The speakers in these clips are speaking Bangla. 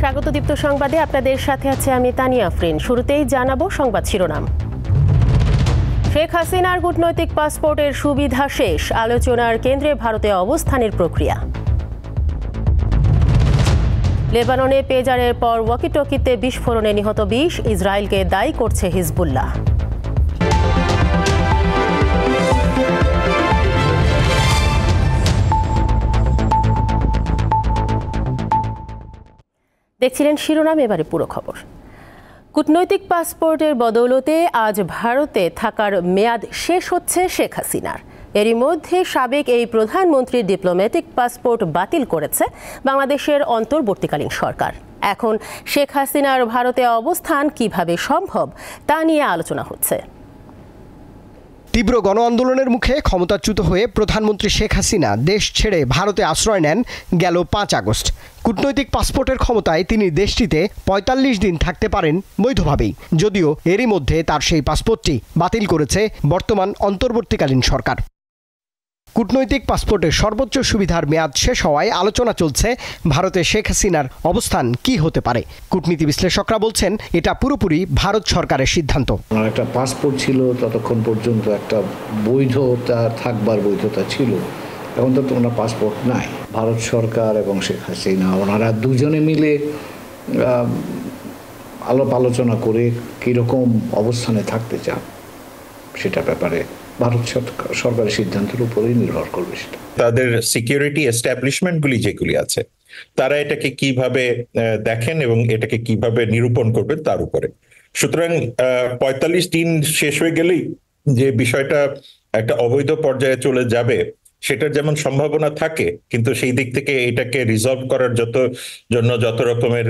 স্বাগত দীপ্ত সংবাদে আপনাদের সাথে আছে আমি তানিয়া আফরিন। শুরুতেই জানাবো সংবাদ শিরোনাম। শেখ হাসিনার কূটনৈতিক পাসপোর্টের সুবিধা শেষ, আলোচনার কেন্দ্রে ভারতে অবস্থানের প্রক্রিয়া। লেবাননে পেজারের পর ওয়াকিটকিতে বিস্ফোরণে নিহত 20, ইসরায়েলকে দায়ী করছে হিজবুল্লাহ। দেখছিলেন শিরোনাম, এবারে পুরো খবর। কূটনৈতিক পাসপোর্টের বদৌলতে আজ ভারতে থাকার মেয়াদ শেষ হচ্ছে শেখ হাসিনার। এরই মধ্যে সাবেক এই প্রধানমন্ত্রীর ডিপ্লোম্যাটিক পাসপোর্ট বাতিল করেছে বাংলাদেশের অন্তর্বর্তীকালীন সরকার। এখন শেখ হাসিনার ভারতে অবস্থান কিভাবে সম্ভব তা নিয়ে আলোচনা হচ্ছে। তীব্র গণ আন্দোলনের মুখে ক্ষমতাচ্যুত হয়ে প্রধানমন্ত্রী শেখ হাসিনা দেশ ছেড়ে ভারতে আশ্রয় নেন গেল 5 আগস্ট। কূটনৈতিক পাসপোর্টের ক্ষমতায় তিনি দেশটিতে 45 দিন থাকতে পারেন বৈধভাবেই, যদিও এরই মধ্যে তার সেই পাসপোর্টটি বাতিল করেছে বর্তমান অন্তর্বর্তীকালীন সরকার। কূটনৈতিক পাসপোর্টের সর্বোচ্চ সুবিধার মেয়াদ শেষ হওয়ায় আলোচনা চলছে ভারতে শেখ হাসিনার অবস্থান কি হতে পারে। কূটনীতি বিশ্লেষকরা বলছেন এটা পুরোপুরি ভারত সরকারের সিদ্ধান্ত। একটা পাসপোর্ট ছিল, ততক্ষণ পর্যন্ত একটা বৈধতা থাকবার বৈধতা ছিল, এখন তো ওনার পাসপোর্ট নাই। ভারত সরকার এবং শেখ হাসিনা ওনারা দুজনে মিলে আলোচনা করে কীরকম অবস্থানে থাকতে চান সেটা ব্যাপারে ভারত সরকারের সিদ্ধান্তের উপরেই নির্ভর করবে। সেটা তাদের সিকিউরিটি এস্টাবলিশমেন্টগুলি যেগুলি আছে তারা এটাকে কিভাবে দেখেন এবং এটাকে কিভাবে নিরূপণ করবেন তার উপরে। সুতরাং 45 দিন শেষ হয়ে গেলেই যে বিষয়টা একটা অবৈধ পর্যায়ে চলে যাবে সেটার যেমন সম্ভাবনা থাকে, কিন্তু সেই দিক থেকে এটাকে রিজলভ করার যত রকমের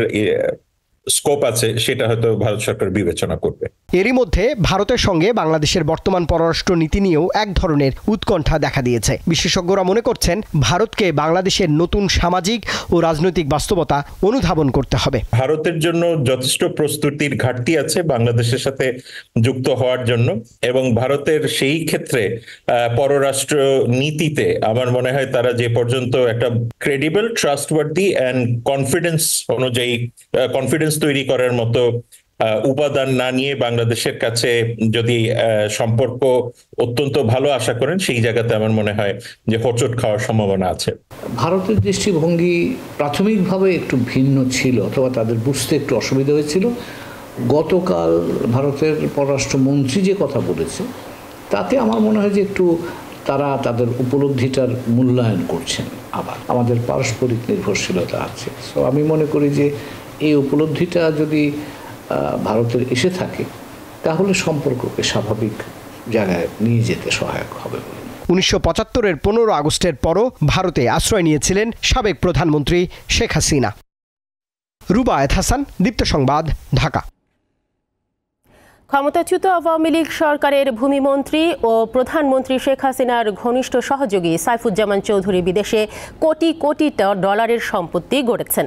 স্কোপ আছে সেটা হয়তো ভারত সরকার বিবেচনা করবে। এরই মধ্যে ভারতের সঙ্গে বাংলাদেশের বর্তমান পররাষ্ট্র নীতি নিয়েও এক ধরনের উৎকণ্ঠা দেখা দিয়েছে। বিশেষজ্ঞরা মনে করছেন ভারতকে বাংলাদেশের নতুন সামাজিক ও রাজনৈতিক বাস্তবতা অনুধাবন করতে হবে। ভারতের জন্য যথেষ্ট প্রস্তুতির ঘাটতি আছে বাংলাদেশের সাথে যুক্ত হওয়ার জন্য, এবং ভারতের সেই ক্ষেত্রে পররাষ্ট্র নীতিতে আমার মনে হয় তারা যে পর্যন্ত একটা ক্রেডিবল, ট্রাস্টওয়ার্দি অ্যান্ড কনফিডেন্স অনুযায়ী কনফিডেন্স তৈরি করার মতো উপাদান না নিয়ে বাংলাদেশের কাছে যদি সম্পর্ক অত্যন্ত ভালো আশা করেন, সেই জায়গাতে আমার মনে হয় যে হোঁচট খাওয়ার সম্ভাবনা আছে। ভারতের দৃষ্টিভঙ্গি প্রাথমিকভাবে একটু ভিন্ন ছিল, অথবা তাদের বুঝতে একটু অসুবিধা হয়েছিল। গতকাল ভারতের পররাষ্ট্রমন্ত্রী যে কথা বলেছে তাতে আমার মনে হয় যে একটু তারা তাদের উপলব্ধিটার মূল্যায়ন করছেন। আবার আমাদের পারস্পরিক নির্ভরশীলতা আছে, সো আমি মনে করি যে এই উপলব্ধিটা যদি ভারতের এসে থাকে তাহলে সম্পর্ককে স্বাভাবিক জায়গায় নিয়ে যেতে সহায়ক হবে বলে। 1975-এর 15 আগস্টের পরও ভারতে আশ্রয় নিয়েছিলেন সাবেক প্রধানমন্ত্রী শেখ হাসিনা। রুবায়েত হাসান, দীপ্ত সংবাদ, ঢাকা। ক্ষমতাচ্যুত আওয়ামী লীগ সরকারের ভূমিমন্ত্রী ও প্রধানমন্ত্রী শেখ হাসিনার ঘনিষ্ঠ সহযোগী সাইফুজ্জামান চৌধুরী বিদেশে কোটি কোটি ডলারের সম্পত্তি গড়েছেন।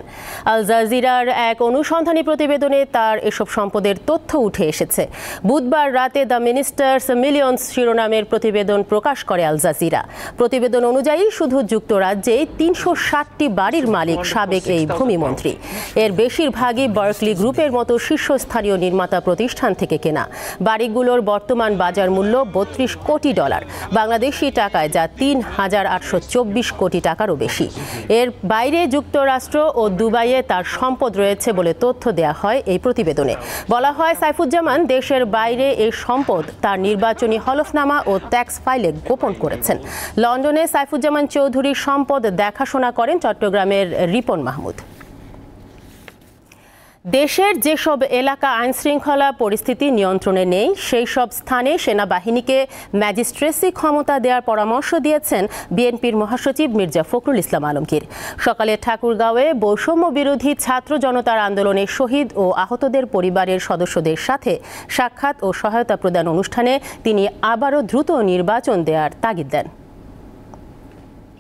আল জাজিরার এক অনুসন্ধানী প্রতিবেদনে তার এসব সম্পদের তথ্য উঠে এসেছে। বুধবার রাতে দ্য মিনিস্টার্স মিলিয়নস শিরোনামের প্রতিবেদন প্রকাশ করে আল জাজিরা। প্রতিবেদন অনুযায়ী শুধু যুক্তরাজ্যে 360টি বাড়ির মালিক সাবেক এই ভূমিমন্ত্রী। এর বেশিরভাগই বার্কলি গ্রুপের মতো শীর্ষস্থানীয় নির্মাতা প্রতিষ্ঠান থেকে কেনা। বাড়িগুলোর বর্তমান বাজার মূল্য 32 কোটি ডলার, বাংলাদেশি টাকায় যা 3,824 কোটি টাকারও বেশি। এর বাইরে যুক্তরাষ্ট্র ও দুবাইয়ে তার সম্পদ রয়েছে বলে তথ্য দেয়া হয় এই প্রতিবেদনে। বলা হয় সাইফুজ্জামান দেশের বাইরে এই সম্পদ তার নির্বাচনী হলফনামা ও ট্যাক্স ফাইলে গোপন করেছেন। লন্ডনে সাইফুজ্জামান চৌধুরীর সম্পদ দেখাশোনা করেন চট্টগ্রামের রিপন মাহমুদ। দেশের যেসব এলাকা আইনশৃঙ্খলা পরিস্থিতি নিয়ন্ত্রণে নেই সেই সব স্থানে সেনাবাহিনীকে ম্যাজিস্ট্রেসি ক্ষমতা দেওয়ার পরামর্শ দিয়েছেন বিএনপির মহাসচিব মির্জা ফখরুল ইসলাম আলমগীর। সকালে ঠাকুরগাঁওয়ে বৈষম্য বিরোধী ছাত্র জনতার আন্দোলনে শহীদ ও আহতদের পরিবারের সদস্যদের সাথে সাক্ষাৎ ও সহায়তা প্রদান অনুষ্ঠানে তিনি আবারও দ্রুত নির্বাচন দেওয়ার তাগিদ দেন।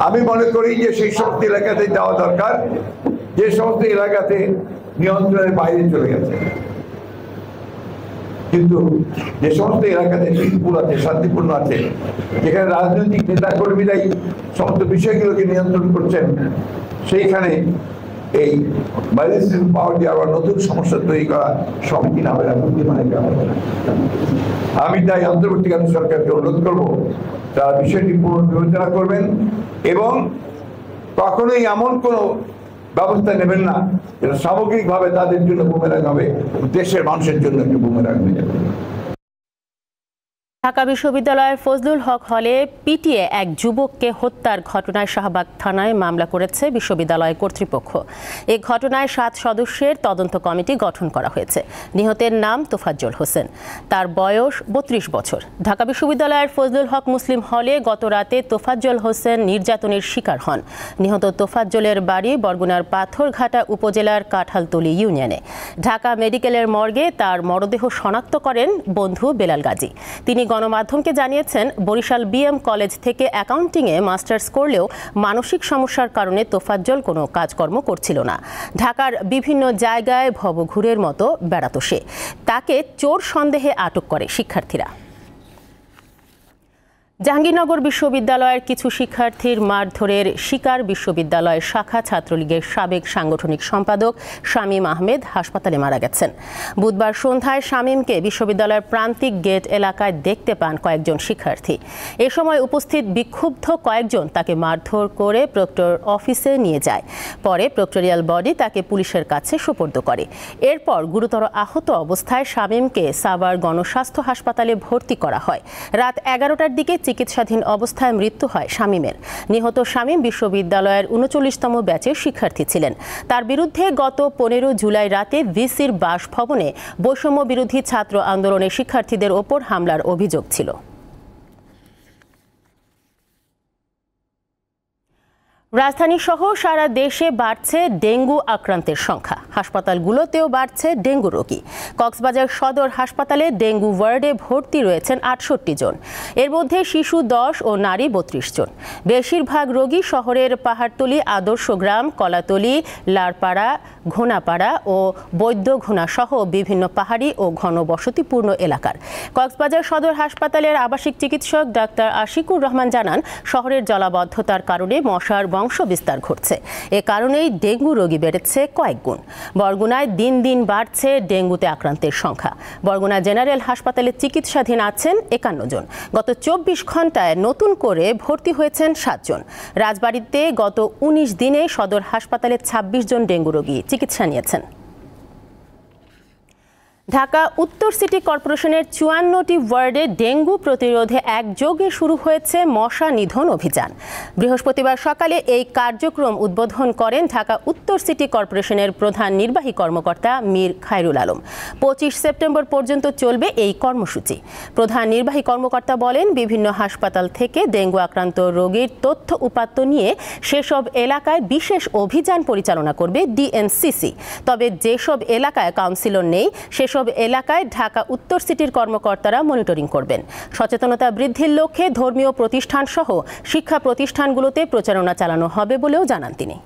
আমি মনে করি যে সেই সমস্ত এলাকাতে যাওয়া দরকার যে সমস্ত এলাকাতে নিয়ন্ত্রণের বাইরে চলে গেছে, কিন্তু যে সমস্ত এলাকাতে শীতপুর আছে, শান্তিপূর্ণ আছে, যেখানে রাজনৈতিক নেতা কর্মীরাই সমস্ত বিষয়গুলোকে নিয়ন্ত্রণ করছেন, সেইখানে এই ম্যাজিস্ট্রেট পাওয়ার দিয়ে আবার নতুন সমস্যা তৈরি করা সম্মুখীন হবে না, বুদ্ধিমানের কারণে। আমি তাই অন্তর্বর্তীকালীন সরকারকে অনুরোধ করব তারা বিষয়টি পুনর্বিবেচনা করবেন এবং কখনোই এমন কোনো ব্যবস্থা নেবেন না যেটা সামগ্রিকভাবে তাদের জন্য বুমেরাং হবে, দেশের মানুষের জন্য একটু বুমেরাং হয়ে যাবে। ঢাকা বিশ্ববিদ্যালয়ের ফজলুল হক হলে পিটিয়ে এক যুবককে হত্যার ঘটনায় শাহবাগ থানায় মামলা করেছে বিশ্ববিদ্যালয় কর্তৃপক্ষ। এই ঘটনায় 7 সদস্যের তদন্ত কমিটি গঠন করা হয়েছে। নিহতের নাম তোফাজ্জল হোসেন, তার বয়স 32 বছর। ঢাকা বিশ্ববিদ্যালয়ের ফজলুল হক মুসলিম হলে গত রাতে তোফাজ্জল হোসেন নির্যাতনের শিকার হন। নিহত তোফাজ্জলের বাড়ি বরগুনার পাথরঘাটা উপজেলার কাঁঠালতলী ইউনিয়নে। ঢাকা মেডিকেলের মর্গে তার মরদেহ শনাক্ত করেন বন্ধু বেলাল গাজী। তিনি গণমাধ্যমকে জানিয়েছেন, বরিশাল বিএম কলেজ থেকে অ্যাকাউন্টিংয়ে মাস্টার্স করলেও মানসিক সমস্যার কারণে তোফাজ্জল কোনো কাজকর্ম করছিল না। ঢাকার বিভিন্ন জায়গায় ভবঘুরের মতো বেড়াতো সে। তাকে চোর সন্দেহে আটক করে শিক্ষার্থীরা। জাহাঙ্গীরনগর বিশ্ববিদ্যালয়ের কিছু শিক্ষার্থীর মারধরের শিকার বিশ্ববিদ্যালয় শাখা ছাত্রলীগের সাবেক সাংগঠনিক সম্পাদক শামীম আহমেদ হাসপাতালে মারা গেছেন। বুধবার সন্ধ্যায় শামীমকে বিশ্ববিদ্যালয়ের প্রান্তিক গেট এলাকায় দেখতে পান কয়েকজন শিক্ষার্থী। এ সময় উপস্থিত বিক্ষুব্ধ কয়েকজন তাকে মারধর করে প্রক্টর অফিসে নিয়ে যায়। পরে প্রক্টোরিয়াল বডি তাকে পুলিশের কাছে সোপর্দ করে। এরপর গুরুতর আহত অবস্থায় শামীমকে সাভার গণস্বাস্থ্য হাসপাতালে ভর্তি করা হয়। রাত 11টার দিকে চিকিৎসাধীন অবস্থায় মৃত্যু হয় শামীমের। নিহত শামীম বিশ্ববিদ্যালয়ের 39তম ব্যাচের শিক্ষার্থী ছিলেন। তার বিরুদ্ধে গত 15 জুলাই রাতে ভিসির বাসভবনে বৈষম্য বিরোধী ছাত্র আন্দোলনের শিক্ষার্থীদের ওপর হামলার অভিযোগ ছিল। রাজধানী সহ সারা দেশে বাড়ছে ডেঙ্গু আক্রান্তের সংখ্যা। হাসপাতালগুলোতেও বাড়ছে ডেঙ্গু রোগী। কক্সবাজার সদর হাসপাতালে ডেঙ্গু ওয়ার্ডে ভর্তি রয়েছেন 68 জন। এর মধ্যে শিশু 10 ও নারী 32 জন। বেশিরভাগ রোগী শহরের পাহাড়তলী, আদর্শ গ্রাম, কলাতলী, লারপাড়া, ঘোনাপাড়া ও বৈদ্যঘোনা সহ বিভিন্ন পাহাড়ি ও ঘনবসতিপূর্ণ এলাকার। কক্সবাজার সদর হাসপাতালের আবাসিক চিকিৎসক ডাক্তার আশিকুর রহমান জানান, শহরের জলাবদ্ধতার কারণে মশার বংশ বিস্তার ঘটছে। এ কারণেই ডেঙ্গু রোগী বেড়েছে কয়েক গুণ। বরগুনায় দিন দিন বাড়ছে ডেঙ্গুতে আক্রান্তের সংখ্যা। বরগুনা জেনারেল হাসপাতালে চিকিৎসাধীন আছেন 51 জন। গত 24 ঘন্টায় নতুন করে ভর্তি হয়েছেন 7 জন। রাজবাড়ীতে গত 19 দিনে সদর হাসপাতালে 26 জন ডেঙ্গু রোগী চিকিৎসা নিয়েছেন। ঢাকা উত্তর সিটি কর্পোরেশনের 54টি ওয়ার্ডে ডেঙ্গু প্রতিরোধে একযোগে শুরু হয়েছে মশা নিধন অভিযান। বৃহস্পতিবার সকালে এই কার্যক্রম উদ্বোধন করেন ঢাকা উত্তর সিটি কর্পোরেশনের প্রধান নির্বাহী কর্মকর্তা মীর খায়রুল আলম। 25 সেপ্টেম্বর পর্যন্ত চলবে এই কর্মসূচি। প্রধান নির্বাহী কর্মকর্তা বলেন, বিভিন্ন হাসপাতাল থেকে ডেঙ্গু আক্রান্ত রোগীর তথ্য উপাত্ত নিয়ে সেসব এলাকায় বিশেষ অভিযান পরিচালনা করবে ডিএনসিসি। তবে যেসব এলাকায় কাউন্সিলর নেই সেসব এলাকায় ঢাকা উত্তর সিটির কর্মকর্তারা মনিটরিং করবেন। সচেতনতা বৃদ্ধির লক্ষ্যে ধর্মীয় প্রতিষ্ঠান সহ শিক্ষা প্রতিষ্ঠানগুলোতে প্রচারণা চালানো হবে বলেও জানান তিনি।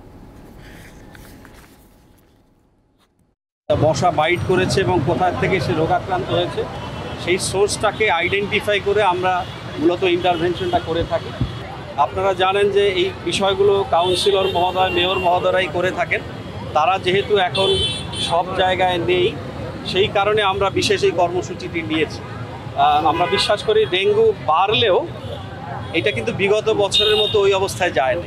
মশা বাইট করেছে এবং কোথা থেকে সে রোগাক্রান্ত হয়েছে সেই সোর্সটাকে আইডেন্টিফাই করে আমরা মূলত ইন্টারভেনশনটা করে থাকি। আপনারা জানেন যে এই বিষয়গুলো কাউন্সিলর মহোদয়, মেয়র মহোদয়রাই করে থাকেন। তারা যেহেতু এখন সব জায়গায় নেই, সেই কারণে আমরা বিশেষ এই কর্মসূচিটি নিয়েছি। আমরা বিশ্বাস করি ডেঙ্গু বাড়লেও এটা কিন্তু বিগত বছরের মতো ওই অবস্থায় যায়নি,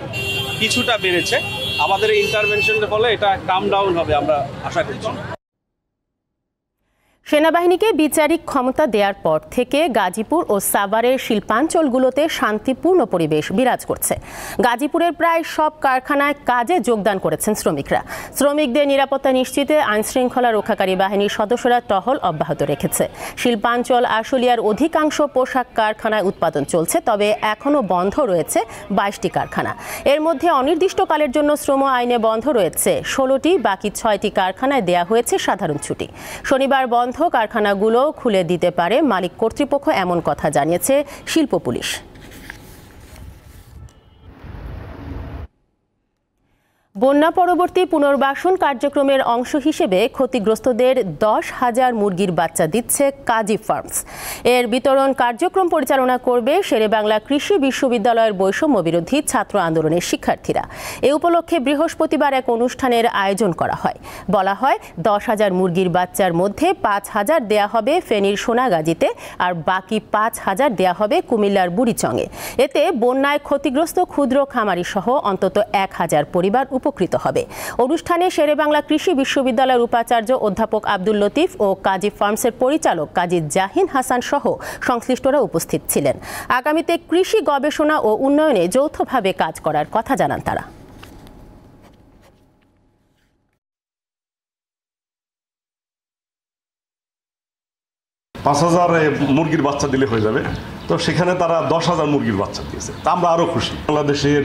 কিছুটা বেড়েছে। আমাদের এই ইন্টারভেনশনের ফলে এটা কাম ডাউন হবে আমরা আশা করছি। সেনাবাহিনীকে বিচারিক ক্ষমতা দেওয়ার পর থেকে গাজীপুর ও সাভারের শিল্পাঞ্চলগুলোতে শান্তিপূর্ণ পরিবেশ বিরাজ করছে। গাজীপুরের প্রায় সব কারখানায় কাজে যোগদান করেছেন শ্রমিকরা। শ্রমিকদের নিরাপত্তা নিশ্চিতে আইনশৃঙ্খলা রক্ষাকারী বাহিনীর সদস্যরা টহল অব্যাহত রেখেছে। শিল্পাঞ্চল আশুলিয়ার অধিকাংশ পোশাক কারখানায় উৎপাদন চলছে, তবে এখনও বন্ধ রয়েছে 22টি কারখানা। এর মধ্যে অনির্দিষ্টকালের জন্য শ্রম আইনে বন্ধ রয়েছে 16টি, বাকি 6টি কারখানায় দেয়া হয়েছে সাধারণ ছুটি। শনিবার বন্ধ কারখানাগুলো খুলে দিতে পারে মালিক কর্তৃপক্ষ, এমন কথা জানিয়েছে শিল্প পুলিশ। বন্যা পরবর্তী পুনর্বাসন কার্যক্রমের অংশ হিসেবে ক্ষতিগ্রস্তদের 10,000 মুরগির বাচ্চা দিচ্ছে কাজী ফার্মস। এর বিতরণ কার্যক্রম পরিচালনা করবে শেরেবাংলা কৃষি বিশ্ববিদ্যালয়ের বৈষম্য বিরোধী ছাত্র আন্দোলনের শিক্ষার্থীরা। এ উপলক্ষে বৃহস্পতিবার এক অনুষ্ঠানের আয়োজন করা হয়। বলা হয় 10,000 মুরগির বাচ্চার মধ্যে 5,000 দেয়া হবে ফেনীর সোনাগাজীতে, আর বাকি 5,000 দেয়া হবে কুমিল্লার বুড়িচংয়ে। এতে বন্যায় ক্ষতিগ্রস্ত ক্ষুদ্র খামারি সহ অন্তত 1,000 পরিবার উপকৃত হবে। অনুষ্ঠানে শেরেবাংলা কৃষি বিশ্ববিদ্যালয়ের উপাচার্য অধ্যাপক আব্দুল লতিফ ও কাজী ফার্মসের পরিচালক কাজী জাহিন হাসান সহ সংশ্লিষ্টরা উপস্থিত ছিলেন। আগামীতে কৃষি গবেষণা ও উন্নয়নে যৌথভাবে কাজ করার কথা জানান তারা। 5,000 মুরগির বাচ্চা দিলে হয়ে যাবে, তো সেখানে তারা 10,000 মুরগির বাচ্চা দিয়েছে। তা আমরা আরও খুশি। বাংলাদেশের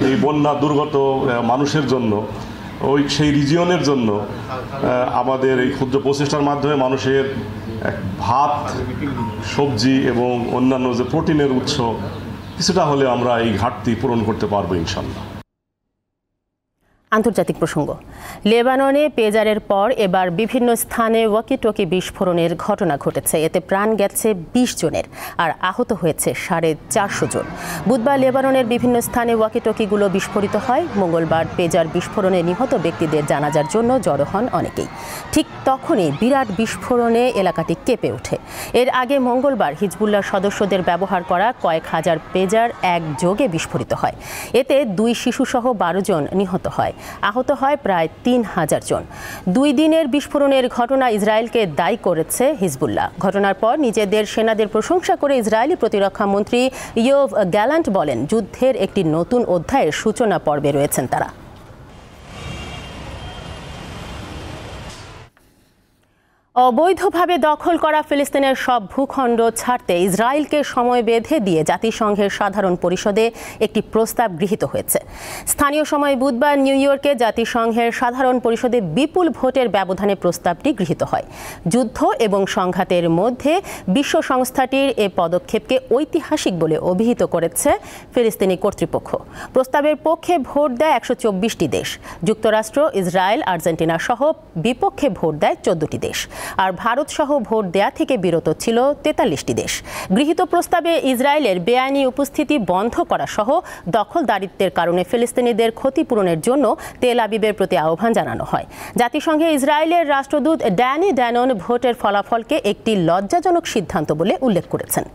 এই বন্যা দুর্গত মানুষের জন্য, সেই রিজিয়নের জন্য আমাদের এই ক্ষুদ্র প্রচেষ্টার মাধ্যমে মানুষের ভাত, সবজি এবং অন্যান্য যে প্রোটিনের উৎস কিছুটা হলে আমরা এই ঘাটতি পূরণ করতে পারবো ইনশাল্লাহ। আন্তর্জাতিক প্রসঙ্গ। লেবাননে পেজারের পর এবার বিভিন্ন স্থানে ওয়াকি-টকি বিস্ফোরণের ঘটনা ঘটেছে। এতে প্রাণ গেছে 20 জনের আর আহত হয়েছে 450 জন। বুধবার লেবাননের বিভিন্ন স্থানে ওয়াকি-টকিগুলো বিস্ফোরিত হয়। মঙ্গলবার পেজার বিস্ফোরণে নিহত ব্যক্তিদের জানাজার জন্য জড়ো হন অনেকেই। ঠিক তখনই বিরাট বিস্ফোরণে এলাকাটি কেঁপে ওঠে। এর আগে মঙ্গলবার হিজবুল্লাহর সদস্যদের ব্যবহার করা কয়েক হাজার পেজার একযোগে বিস্ফোরিত হয়। এতে 2 শিশুসহ 12 জন নিহত হয়। আহত হয় প্রায় 3,000 জন। 2 দিনের বিস্ফোরণের ঘটনা ইসরায়েলকে দায়ী করেছে হিজবুল্লাহ। ঘটনার পর নিজেদের সেনাদের প্রশংসা করে ইসরায়েলি প্রতিরক্ষা মন্ত্রী ইয়োভ গ্যালান্ট বলেন, যুদ্ধের একটি নতুন অধ্যায়ের সূচনা পর্বে রয়েছেন তারা। অবৈধভাবে দখল করা ফিলিস্তিনের সব ভূখণ্ড ছাড়তে ইসরায়েলকে সময় বেঁধে দিয়ে জাতিসংঘের সাধারণ পরিষদে একটি প্রস্তাব গৃহীত হয়েছে। স্থানীয় সময় বুধবার নিউ ইয়র্কে জাতিসংঘের সাধারণ পরিষদে বিপুল ভোটের ব্যবধানে প্রস্তাবটি গৃহীত হয়। যুদ্ধ এবং সংঘাতের মধ্যে বিশ্ব সংস্থাটির এ পদক্ষেপকে ঐতিহাসিক বলে অভিহিত করেছে ফিলিস্তিনি কর্তৃপক্ষ। প্রস্তাবের পক্ষে ভোট দেয় 124টি দেশ। যুক্তরাষ্ট্র, ইসরায়েল, আর্জেন্টিনা সহ বিপক্ষে ভোট দেয় 14টি দেশ। আর ভারত সহ ভোট দেয়া থেকে বিরত ছিল 43টি দেশ। গৃহীত প্রস্তাবে ইসরায়েলের বেআইনি উপস্থিতি বন্ধ করা সহ দখলদারিত্বের কারণে ফিলিস্তিনিদের ক্ষতিপূরণের জন্য তেল আবিবের প্রতি আহ্বান জানানো হয়। জাতিসংঘে ইসরায়েলের রাষ্ট্রদূত ড্যানি ড্যানন ভোটের ফলাফলকে একটি লজ্জাজনক সিদ্ধান্ত বলে উল্লেখ করেছেন।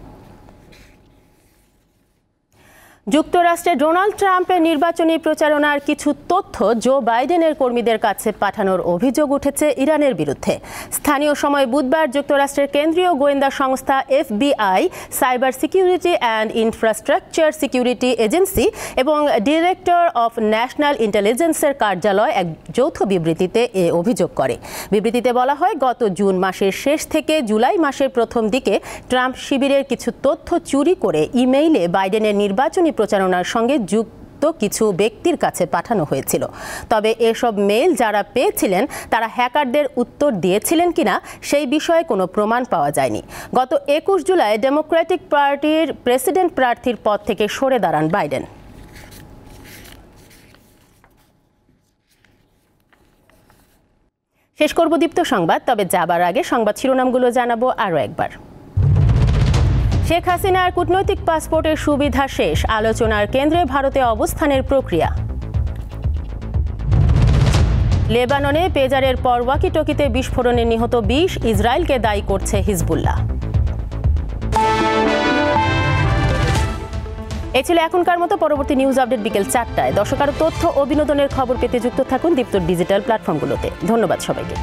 যুক্তরাষ্ট্রে ডোনাল্ড ট্রাম্পের নির্বাচনী প্রচারণার কিছু তথ্য জো বাইডেনের কর্মীদের কাছে পাঠানোর অভিযোগ উঠেছে ইরানের বিরুদ্ধে। স্থানীয় সময় বুধবার যুক্তরাষ্ট্রের কেন্দ্রীয় গোয়েন্দা সংস্থা FBI, cyber security and infrastructure security agency এবং ডিরেক্টর অফ ন্যাশনাল ইন্টেলিজেন্সের কার্যালয় এক যৌথ বিবৃতিতে এ অভিযোগ করে। বিবৃতিতে বলা হয়, গত জুন মাসের শেষ থেকে জুলাই মাসের প্রথম দিকে ট্রাম্প শিবিরের কিছু তথ্য চুরি করে ইমেইলে বাইডেনের নির্বাচনী প্রচারণার সঙ্গে যুক্ত কিছু ব্যক্তির কাছে পাঠানো হয়েছিল। তবে এসব মেইল যারা পেয়েছিলেন তারা হ্যাকারদের উত্তর দিয়েছিলেন কিনা সেই বিষয়ে কোনো প্রমাণ পাওয়া যায়নি। গত 21 জুলাই ডেমোক্রেটিক পার্টির প্রেসিডেন্ট প্রার্থীর পদ থেকে সরে দাঁড়ান বাইডেন। শেষ করব দীপ্ত সংবাদ, তবে যাবার আগে সংবাদ শিরোনামগুলো জানাবো আরও একবার। শেখ হাসিনার কূটনৈতিক পাসপোর্টের সুবিধা শেষ, আলোচনার কেন্দ্রে ভারতে অবস্থানের প্রক্রিয়া। লেবাননে পেজারের পর ওয়াকি-টকিতে বিস্ফোরণে নিহত 20, ইসরায়েলকে দায়ী করছে হিজবুল্লাহ। এই ছিল এখনকার মতো। পরবর্তী নিউজ আপডেট বিকেল 4টায়। দর্শক, আরও তথ্য ও বিনোদনের খবর পেতে যুক্ত থাকুন দীপ্তর ডিজিটাল প্ল্যাটফর্মগুলোতে। ধন্যবাদ সবাইকে।